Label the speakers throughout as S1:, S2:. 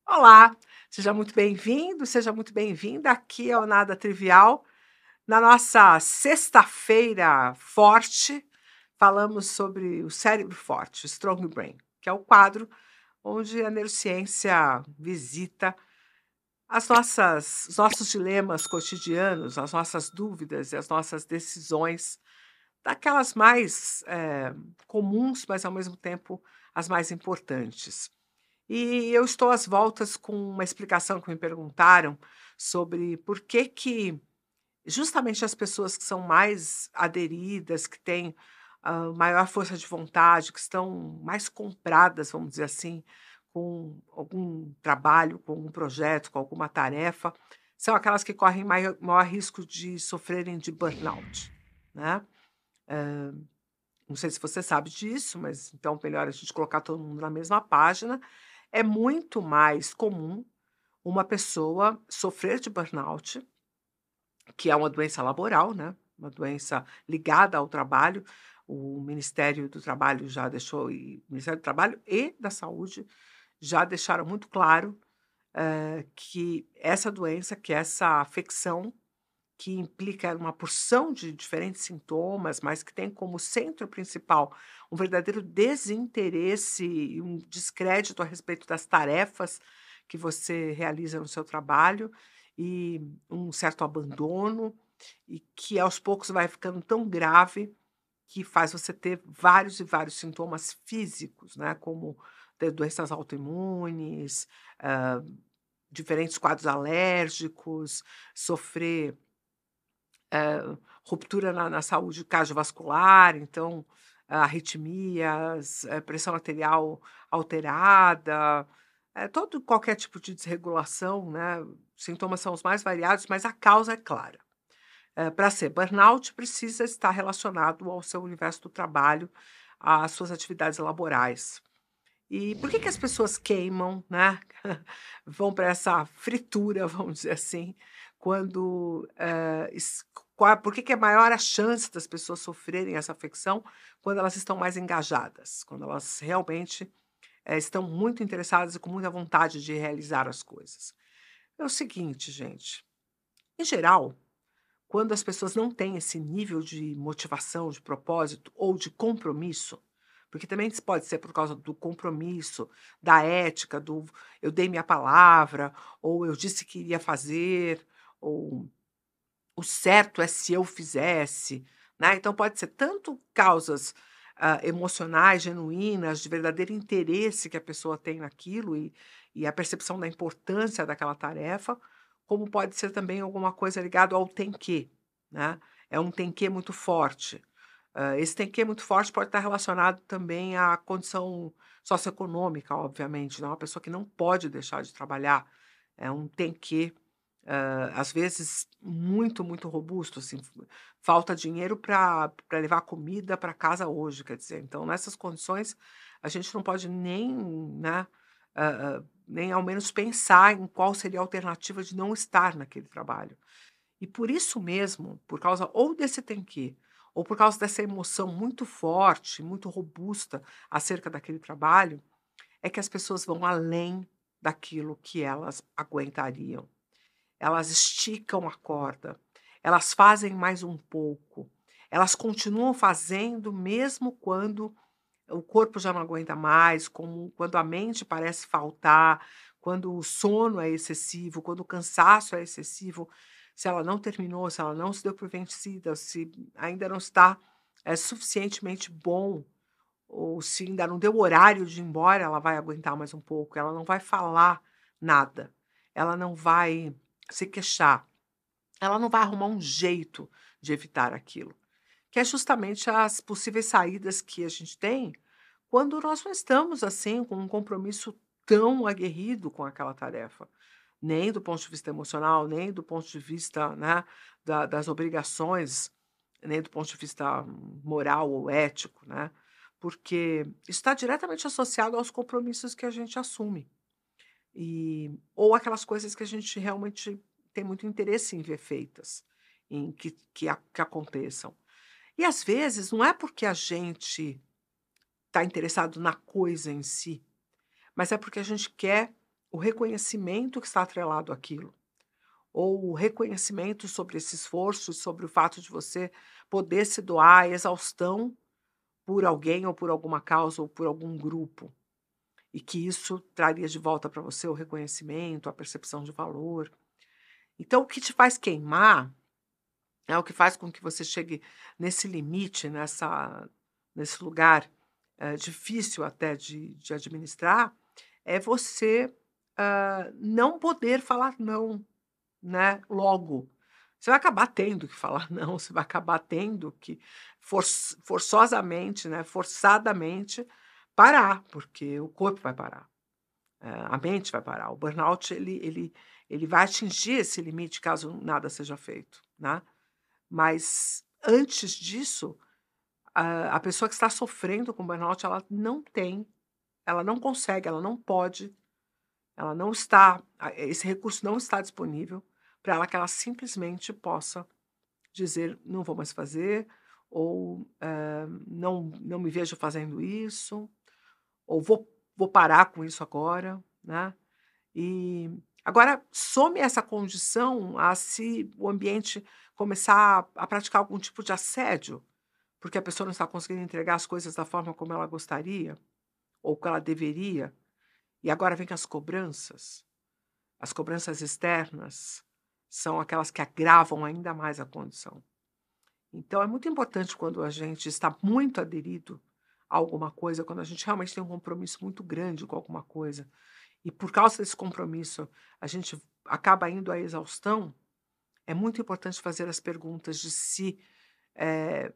S1: Olá, seja muito bem-vindo, seja muito bem-vinda. Aqui é o Nada Trivial. Na nossa sexta-feira forte, falamos sobre o cérebro forte, o Strong Brain, que é o quadro onde a neurociência visita os nossos dilemas cotidianos, as nossas dúvidas e as nossas decisões, daquelas mais comuns, mas ao mesmo tempo as mais importantes. E eu estou às voltas com uma explicação que me perguntaram sobre por que justamente as pessoas que são mais aderidas, que têm maior força de vontade, que estão mais compradas, vamos dizer assim, com algum trabalho, com algum projeto, com alguma tarefa, são aquelas que correm maior risco de sofrerem de burnout, né? Eh, não sei se você sabe disso, mas então melhor a gente colocar todo mundo na mesma página. É muito mais comum uma pessoa sofrer de burnout, que é uma doença laboral, né, uma doença ligada ao trabalho. O Ministério do Trabalho já deixou o Ministério do Trabalho e da Saúde já deixaram muito claro, que essa doença, que essa afecção que implica uma porção de diferentes sintomas, mas que tem como centro principal um verdadeiro desinteresse e um descrédito a respeito das tarefas que você realiza no seu trabalho e um certo abandono, e que aos poucos vai ficando tão grave que faz você ter vários e vários sintomas físicos, né, como ter doenças autoimunes, hã, diferentes quadros alérgicos, sofrer ruptura na saúde cardiovascular, então, arritmias, pressão arterial alterada, todo qualquer tipo de desregulação, né, sintomas são os mais variados, mas a causa é clara. Pra ser burnout, precisa estar relacionado ao seu universo do trabalho, às suas atividades laborais. E por que as pessoas queimam, né, vão para essa fritura, vamos dizer assim, quando, por que é maior a chance das pessoas sofrerem essa afecção quando elas estão mais engajadas, quando elas realmente, estão muito interessadas e com muita vontade de realizar as coisas. É o seguinte, gente, em geral, quando as pessoas não têm esse nível de motivação, de propósito ou de compromisso, porque também isso pode ser por causa do compromisso, da ética, do eu dei minha palavra, ou eu disse que iria fazer, ou o certo é se eu fizesse, né? Então pode ser tanto causas emocionais, genuínas, de verdadeiro interesse que a pessoa tem naquilo e a percepção da importância daquela tarefa, como pode ser também alguma coisa ligada ao tem que, né? É um tem que muito forte. Esse tem que muito forte pode estar relacionado também à condição socioeconômica, obviamente, né, uma pessoa que não pode deixar de trabalhar, é um tem que, às vezes muito, muito robusto, assim, falta dinheiro para levar comida para casa hoje, quer dizer, então nessas condições a gente não pode nem, né, nem ao menos pensar em qual seria a alternativa de não estar naquele trabalho. E por isso mesmo, por causa ou desse tem que, ou por causa dessa emoção muito forte, muito robusta acerca daquele trabalho, é que as pessoas vão além daquilo que elas aguentariam. Elas esticam a corda, elas fazem mais um pouco, elas continuam fazendo mesmo quando o corpo já não aguenta mais, como quando a mente parece faltar, quando o sono é excessivo, quando o cansaço é excessivo, se ela não terminou, se ela não se deu por vencida, se ainda não está, suficientemente bom, ou se ainda não deu o horário de ir embora, ela vai aguentar mais um pouco, ela não vai falar nada, ela não vai se queixar, ela não vai arrumar um jeito de evitar aquilo, que é justamente as possíveis saídas que a gente tem quando nós não estamos, assim, com um compromisso tão aguerrido com aquela tarefa, nem do ponto de vista emocional, nem do ponto de vista, né, das obrigações, nem do ponto de vista moral ou ético, né, porque isso está diretamente associado aos compromissos que a gente assume, ou aquelas coisas que a gente realmente tem muito interesse em ver feitas, em que aconteçam. E às vezes não é porque a gente está interessado na coisa em si, mas é porque a gente quer o reconhecimento que está atrelado àquilo, ou o reconhecimento sobre esse esforço, sobre o fato de você poder se doar à exaustão por alguém ou por alguma causa ou por algum grupo, e que isso traria de volta para você o reconhecimento, a percepção de valor. Então o que te faz queimar, é o que faz com que você chegue nesse limite, nesse lugar, difícil até de administrar, é você, não poder falar não, né, logo. Você vai acabar tendo que falar não, você vai acabar tendo que forçosamente, né, forçadamente parar, porque o corpo vai parar, a mente vai parar. O burnout ele vai atingir esse limite caso nada seja feito, né. Mas antes disso, a pessoa que está sofrendo com burnout, ela não consegue, ela não pode, ela não está esse recurso não está disponível para ela que ela simplesmente possa dizer: "Não vou mais fazer", ou, "Não me vejo fazendo isso", ou "Vou parar com isso agora", né. E agora some essa condição a se o ambiente começar a praticar algum tipo de assédio, porque a pessoa não está conseguindo entregar as coisas da forma como ela gostaria, ou que ela deveria, e agora vem as cobranças. As cobranças externas são aquelas que agravam ainda mais a condição. Então é muito importante quando a gente está muito aderido a alguma coisa, quando a gente realmente tem um compromisso muito grande com alguma coisa, e por causa desse compromisso a gente acaba indo à exaustão, é muito importante fazer as perguntas de se, eh,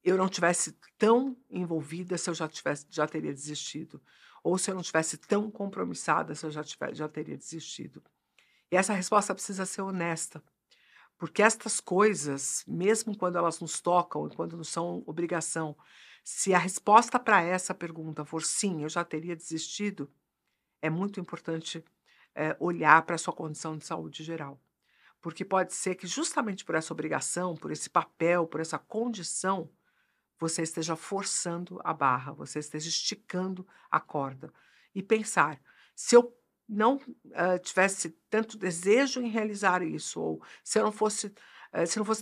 S1: eu não tivesse tão envolvida, se eu já teria desistido, ou se eu não tivesse tão compromissada, se eu já teria desistido. E essa resposta precisa ser honesta, porque estas coisas, mesmo quando elas nos tocam e quando não são obrigação, se a resposta para essa pergunta for sim, eu já teria desistido, é muito importante, olhar para a sua condição de saúde geral. Porque pode ser que justamente por essa obrigação, por esse papel, por essa condição, você esteja forçando a barra, você esteja esticando a corda. E pensar: "Se eu não, tivesse tanto desejo em realizar isso, ou se não fosse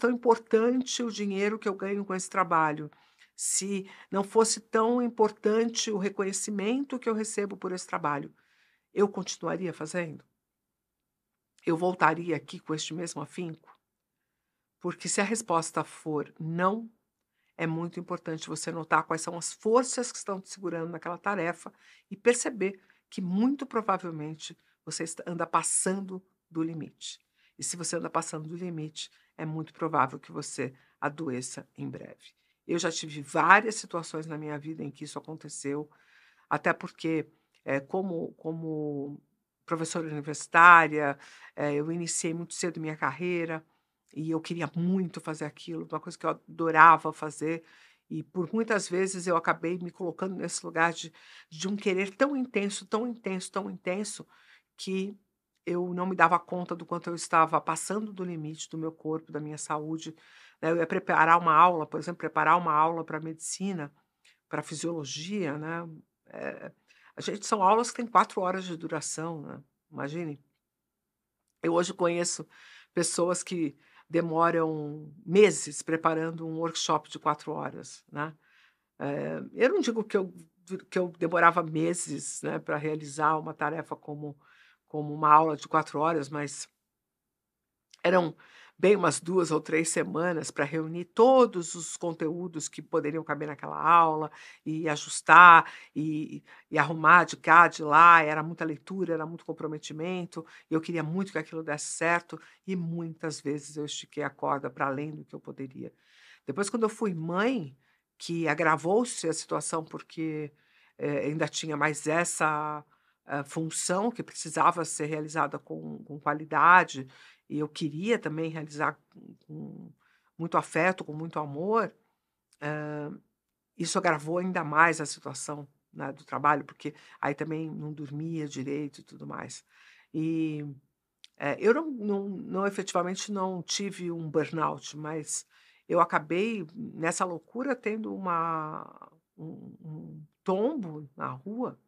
S1: tão importante o dinheiro que eu ganho com esse trabalho, se não fosse tão importante o reconhecimento que eu recebo por esse trabalho, eu continuaria fazendo? Eu voltaria aqui com este mesmo afinco?". Porque se a resposta for "não", é muito importante você notar quais são as forças que estão te segurando naquela tarefa e perceber que muito provavelmente você anda passando do limite. E se você anda passando do limite, é muito provável que você adoeça em breve. Eu já tive várias situações na minha vida em que isso aconteceu, até porque, como professora universitária, eu iniciei muito cedo minha carreira, e eu queria muito fazer aquilo, uma coisa que eu adorava fazer, e por muitas vezes eu acabei me colocando nesse lugar de um querer tão intenso, tão intenso, tão intenso, que eu não me dava conta do quanto eu estava passando do limite do meu corpo, da minha saúde, né. Eu ia preparar uma aula, por exemplo, preparar uma aula para medicina, para fisiologia, né, eh, a gente são aulas que têm 4 horas de duração, né, imagine. Eu hoje conheço pessoas que demoram meses preparando um workshop de 4 horas, né. Eu não digo que eu demorava meses, né, para realizar uma tarefa como uma aula de 4 horas, mas eram bem umas 2 ou 3 semanas para reunir todos os conteúdos que poderiam caber naquela aula, e ajustar, e arrumar de cá, de lá, era muita leitura, era muito comprometimento, e eu queria muito que aquilo desse certo, e muitas vezes eu estiquei a corda para além do que eu poderia. Depois, quando eu fui mãe, que agravou-se a situação, porque, ainda tinha mais essa, função que precisava ser realizada com qualidade, e eu queria também realizar com muito afeto, com muito amor, isso agravou ainda mais a situação, né, do trabalho, porque aí também não dormia direito e tudo mais. E, eu não efetivamente não tive um burnout, mas eu acabei nessa loucura tendo um tombo na rua,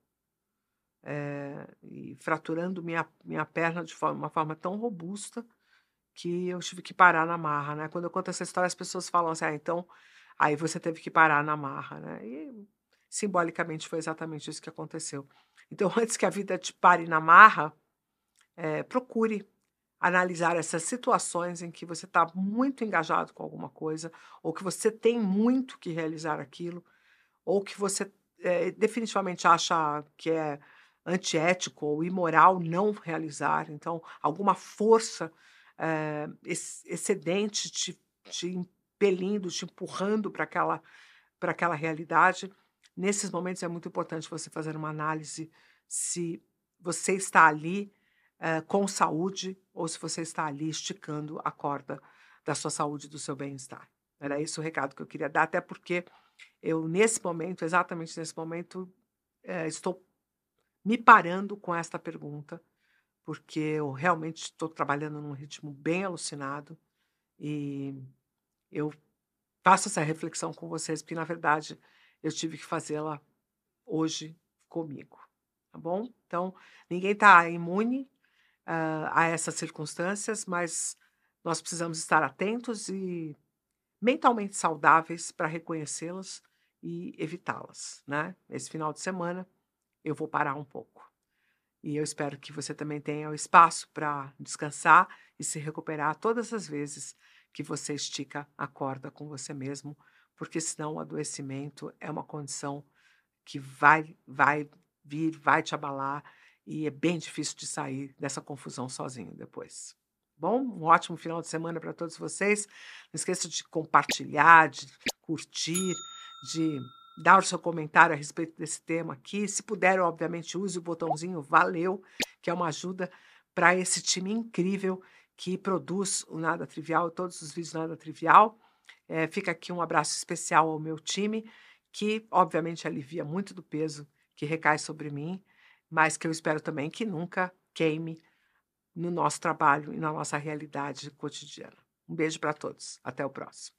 S1: e fraturando minha perna de uma forma tão robusta que eu tive que parar na marra, né. Quando eu conto essa história, as pessoas falam assim: "Ah, então, aí você teve que parar na marra", né. E simbolicamente foi exatamente isso que aconteceu. Então, antes que a vida te pare na marra, procure analisar essas situações em que você está muito engajado com alguma coisa, ou que você tem muito que realizar aquilo, ou que você, definitivamente acha que é antiético ou imoral não realizar. Então, alguma força, excedente te impelindo, te empurrando para aquela realidade. Nesses momentos é muito importante você fazer uma análise se você está ali, com saúde ou se você está ali esticando a corda da sua saúde e do seu bem-estar. Era esse o recado que eu queria dar, até porque eu nesse momento, exatamente nesse momento, estou me parando com esta pergunta, porque eu realmente estou trabalhando num ritmo bem alucinado e eu faço essa reflexão com vocês, porque na verdade eu tive que fazê-la hoje comigo, tá bom? Então, ninguém está imune, a essas circunstâncias, mas nós precisamos estar atentos e mentalmente saudáveis para reconhecê-las e evitá-las, né? Esse final de semana eu vou parar um pouco. E eu espero que você também tenha o espaço para descansar e se recuperar todas as vezes que você estica a corda com você mesmo, porque senão o adoecimento é uma condição que vai vir, vai te abalar e é bem difícil de sair dessa confusão sozinho depois. Bom, um ótimo final de semana para todos vocês. Não esqueça de compartilhar, de curtir, de dar o seu comentário a respeito desse tema aqui. Se puder, obviamente, use o botãozinho valeu, que é uma ajuda para esse time incrível que produz o Nada Trivial, todos os vídeos Nada Trivial. Fica aqui um abraço especial ao meu time, que obviamente alivia muito do peso que recai sobre mim, mas que eu espero também que nunca queime no nosso trabalho e na nossa realidade cotidiana. Um beijo para todos. Até o próximo.